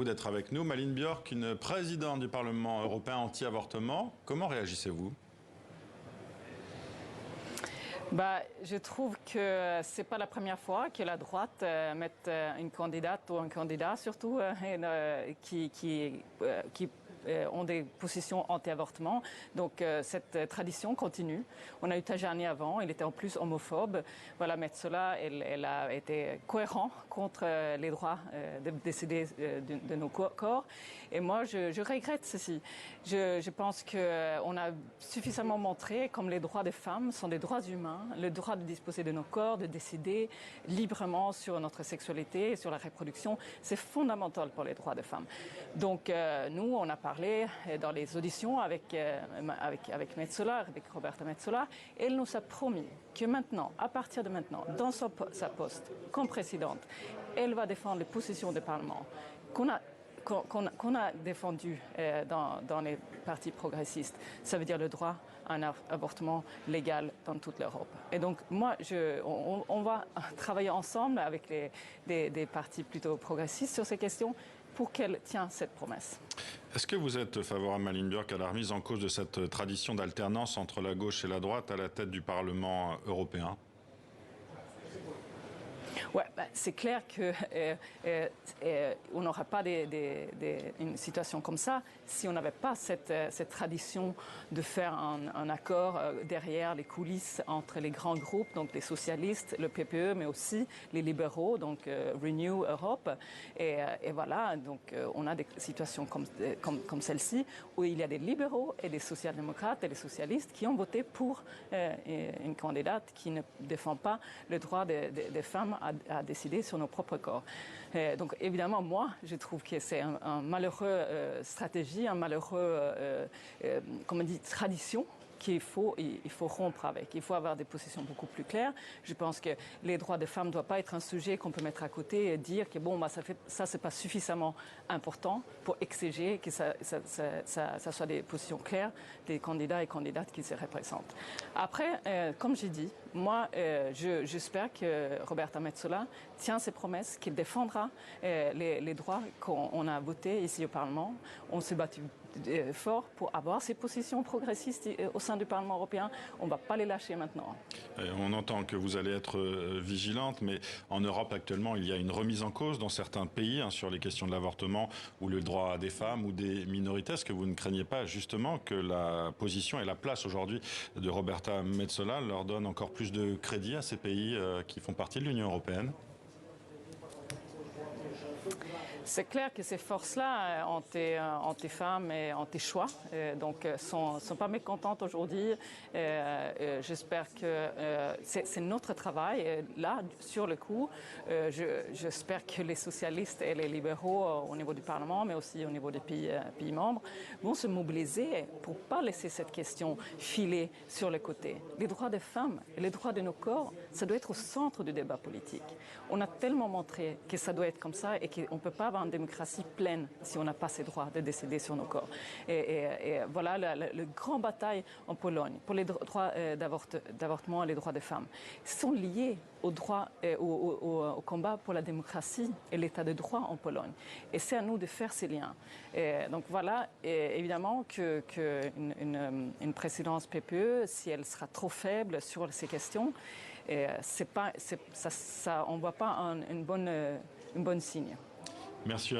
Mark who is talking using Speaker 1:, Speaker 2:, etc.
Speaker 1: D'être avec nous. Malin Björk, une présidente du Parlement européen anti-avortement. Comment réagissez-vous?
Speaker 2: Je trouve que c'est pas la première fois que la droite met une candidate ou un candidat surtout qui ont des positions anti-avortement. Donc cette tradition continue. On a eu Tajani avant, il était en plus homophobe. Voilà, Metsola, elle a été cohérente contre les droits de décider de nos corps. Et moi, je regrette ceci. Je pense qu'on a suffisamment montré comme les droits des femmes sont des droits humains, le droit de disposer de nos corps, de décider librement sur notre sexualité et sur la reproduction, c'est fondamental pour les droits des femmes. Donc nous, on a parlé dans les auditions avec Metsola, avec Roberta Metsola, et elle nous a promis que maintenant, à partir de maintenant, dans sa poste comme présidente, elle va défendre les positions du Parlement qu'on a défendu dans les partis progressistes. Ça veut dire le droit à un avortement légal dans toute l'Europe. Et donc, moi, on va travailler ensemble avec des partis plutôt progressistes sur ces questions pour qu'elle tienne cette promesse.
Speaker 1: Est-ce que vous êtes favorable, Malin Björk, à la remise en cause de cette tradition d'alternance entre la gauche et la droite à la tête du Parlement européen ?
Speaker 2: Ouais, c'est clair qu'on n'aura pas une situation comme ça si on n'avait pas cette tradition de faire un accord derrière les coulisses entre les grands groupes, donc les socialistes, le PPE, mais aussi les libéraux, donc Renew Europe. Et voilà, donc on a des situations comme celle-ci où il y a des libéraux et des social-démocrates et des socialistes qui ont voté pour une candidate qui ne défend pas le droit des femmes à décider sur nos propres corps. Donc évidemment, moi, je trouve que c'est un malheureux stratégie, un malheureux, comment on dit, tradition qu'il faut rompre avec. Il faut avoir des positions beaucoup plus claires. Je pense que les droits des femmes ne doivent pas être un sujet qu'on peut mettre à côté et dire que bon, ça c'est pas suffisamment important pour exiger que ça soit des positions claires des candidats et candidates qui se représentent. Après, comme j'ai dit, moi, j'espère que Roberta Metsola tient ses promesses, qu'il défendra les droits qu'on a votés ici au Parlement. On s'est battu fort pour avoir ces positions progressistes au sein du Parlement européen. On ne va pas les lâcher maintenant.
Speaker 1: On entend que vous allez être vigilante, mais en Europe actuellement, il y a une remise en cause dans certains pays sur les questions de l'avortement ou le droit des femmes ou des minorités. Est-ce que vous ne craignez pas justement que la position et la place aujourd'hui de Roberta Metsola leur donne encore plus de crédit à ces pays qui font partie de l'Union européenne ?
Speaker 2: C'est clair que ces forces-là, anti-femmes et anti-choix, donc sont pas mécontentes aujourd'hui. J'espère que c'est notre travail. Là, sur le coup, j'espère que les socialistes et les libéraux au niveau du Parlement, mais aussi au niveau des pays membres, vont se mobiliser pour pas laisser cette question filer sur le côté. Les droits des femmes et les droits de nos corps, ça doit être au centre du débat politique. On a tellement montré que ça doit être comme ça et qu'on ne peut pas avoir une démocratie pleine si on n'a pas ces droits de décider sur nos corps. Et voilà la grande bataille en Pologne pour les droits d'avortement et les droits des femmes sont liés au combat pour la démocratie et l'état de droit en Pologne. Et c'est à nous de faire ces liens. Donc voilà, évidemment qu'une présidence PPE, si elle sera trop faible sur ces questions, on ne voit pas une bonne signe.
Speaker 1: Merci.